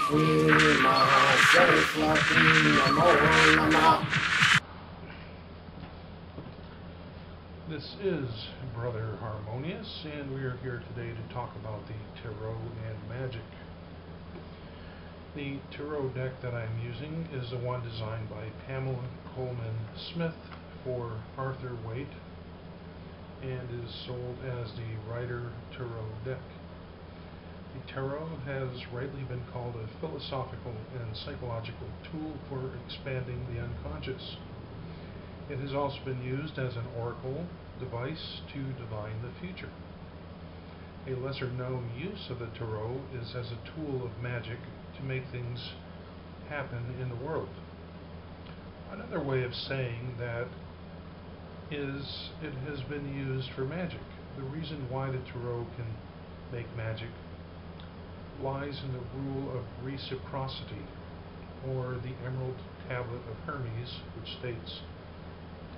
This is Brother Harmonious, and we are here today to talk about the Tarot and Magic. The Tarot deck that I'm using is the one designed by Pamela Coleman Smith for Arthur Waite, and is sold as the Rider Tarot deck. The Tarot has rightly been called a philosophical and psychological tool for expanding the unconscious. It has also been used as an oracle device to divine the future. A lesser known use of the Tarot is as a tool of magic to make things happen in the world. Another way of saying that is it has been used for magic. The reason why the Tarot can make magic lies in the rule of reciprocity, or the Emerald Tablet of Hermes, which states,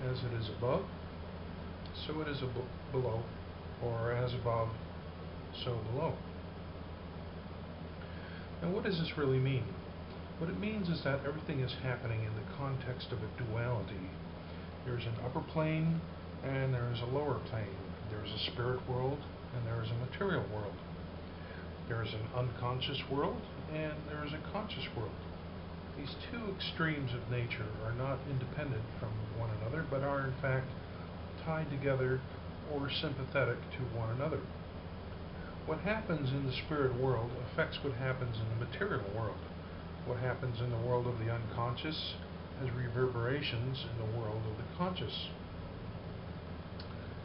"As it is above, so it is below," or "as above, so below." Now, what does this really mean? What it means is that everything is happening in the context of a duality. There's an upper plane and there is a lower plane. There's a spirit world and there is a material world. There is an unconscious world and there is a conscious world. These two extremes of nature are not independent from one another, but are in fact tied together or sympathetic to one another. What happens in the spirit world affects what happens in the material world. What happens in the world of the unconscious has reverberations in the world of the conscious.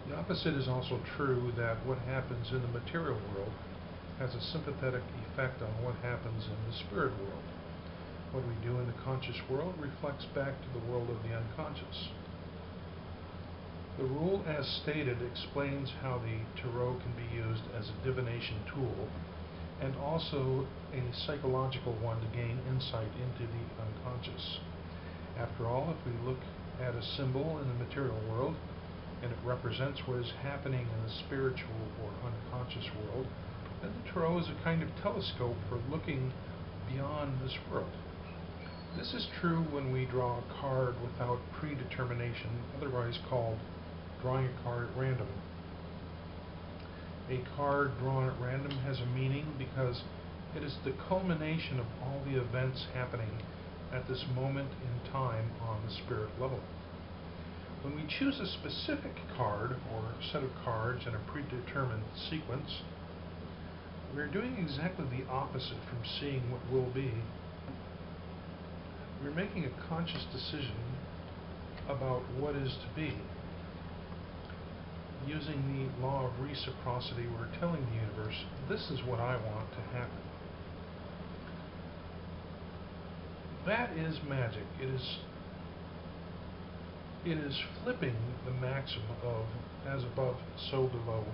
The opposite is also true, that what happens in the material world has a sympathetic effect on what happens in the spirit world. What we do in the conscious world reflects back to the world of the unconscious. The rule as stated explains how the Tarot can be used as a divination tool, and also a psychological one to gain insight into the unconscious. After all, if we look at a symbol in the material world, and it represents what is happening in the spiritual or unconscious world, then the Tarot is a kind of telescope for looking beyond this world. This is true when we draw a card without predetermination, otherwise called drawing a card at random. A card drawn at random has a meaning because it is the culmination of all the events happening at this moment in time on the spirit level. When we choose a specific card or set of cards in a predetermined sequence, we're doing exactly the opposite from seeing what will be. We're making a conscious decision about what is to be. Using the law of reciprocity, we're telling the universe, this is what I want to happen. That is magic. It is flipping the maxim of as above, so below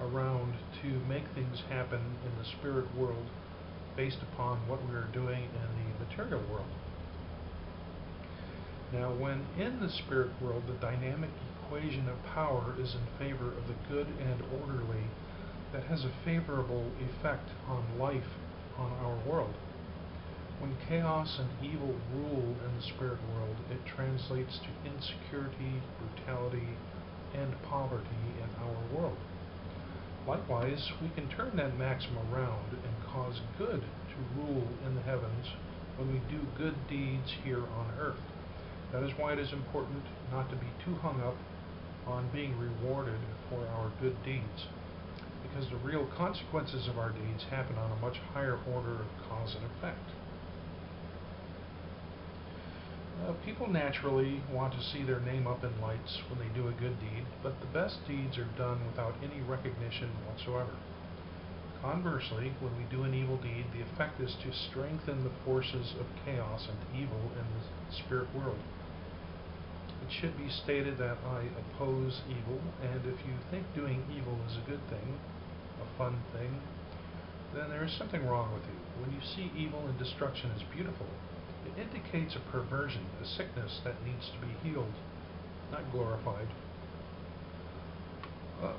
around to make things happen in the spirit world based upon what we are doing in the material world. Now, when in the spirit world, the dynamic equation of power is in favor of the good and orderly, that has a favorable effect on life on our world. When chaos and evil rule in the spirit world, it translates to insecurity, brutality, and poverty in our world. Likewise, we can turn that maxim around and cause good to rule in the heavens when we do good deeds here on earth. That is why it is important not to be too hung up on being rewarded for our good deeds, because the real consequences of our deeds happen on a much higher order of cause and effect. People naturally want to see their name up in lights when they do a good deed, but the best deeds are done without any recognition whatsoever. Conversely, when we do an evil deed, the effect is to strengthen the forces of chaos and evil in the spirit world. It should be stated that I oppose evil, and if you think doing evil is a good thing, a fun thing, then there is something wrong with you. When you see evil and destruction as beautiful, it indicates a perversion, a sickness that needs to be healed, not glorified.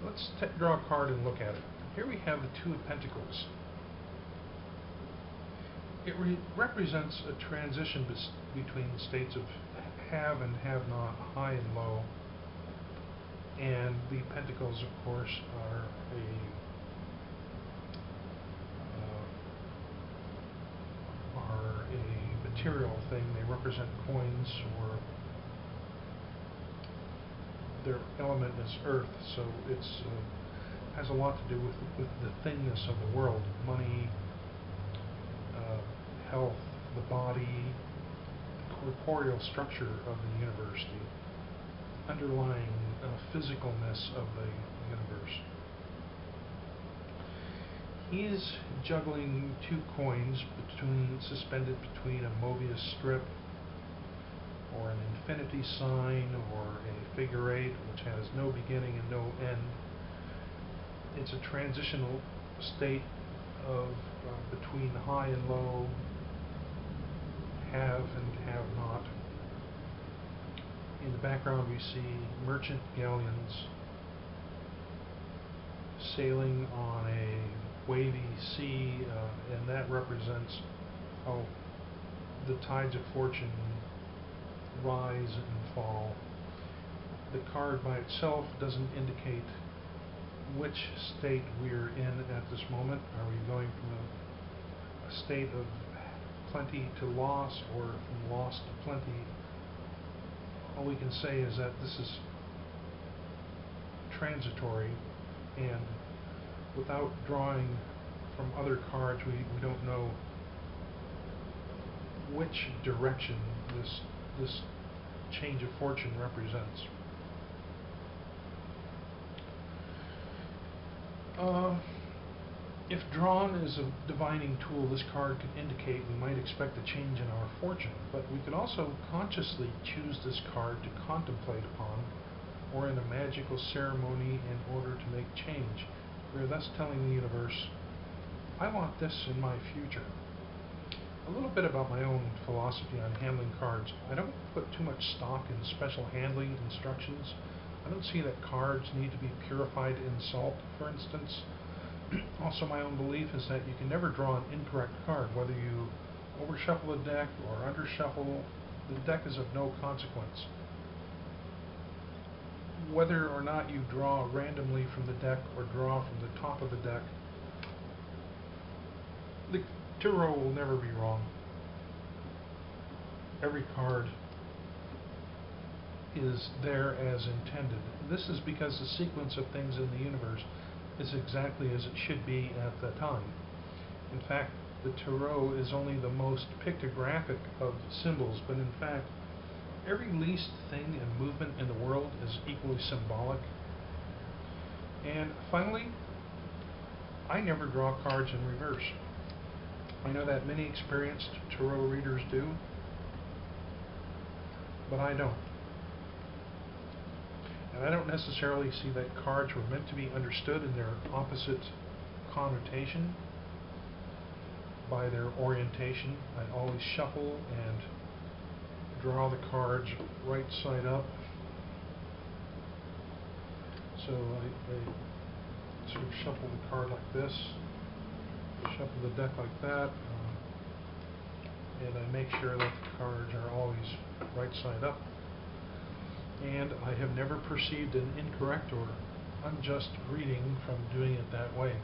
Let's draw a card and look at it. Here we have the Two of Pentacles. It represents a transition between states of have and have not, high and low. And the pentacles, of course, are a material thing. They represent coins, or their element is earth, so it's has a lot to do with the thingness of the world, money, health, the body, the corporeal structure of the universe, the underlying physicalness of the universe. He is juggling two coins suspended between a Mobius strip, or an infinity sign, or a figure eight which has no beginning and no end. It's a transitional state of between high and low, have and have not. In the background we see merchant galleons sailing on a wavy sea, and that represents how the tides of fortune rise and fall. The card by itself doesn't indicate which state we're in at this moment. Are we going from a state of plenty to loss, or from loss to plenty? All we can say is that this is transitory, and without drawing from other cards, we don't know which direction this change of fortune represents. If drawn as a divining tool, this card could indicate we might expect a change in our fortune, but we could also consciously choose this card to contemplate upon, or in a magical ceremony in order to make change. We are thus telling the universe, I want this in my future. A little bit about my own philosophy on handling cards. I don't put too much stock in special handling instructions. I don't see that cards need to be purified in salt, for instance. Also, my own belief is that you can never draw an incorrect card. Whether you overshuffle a deck or undershuffle, the deck is of no consequence. Whether or not you draw randomly from the deck or draw from the top of the deck, the tarot will never be wrong. Every card is there as intended. This is because the sequence of things in the universe is exactly as it should be at the time. In fact, the tarot is only the most pictographic of symbols, but in fact, every least thing and movement in the world is equally symbolic. And finally, I never draw cards in reverse. I know that many experienced tarot readers do, but I don't. And I don't necessarily see that cards were meant to be understood in their opposite connotation by their orientation. I always shuffle and draw the cards right side up. So I sort of shuffle the card like this, shuffle the deck like that, and I make sure that the cards are always right side up. And I have never perceived an incorrect or unjust reading from doing it that way.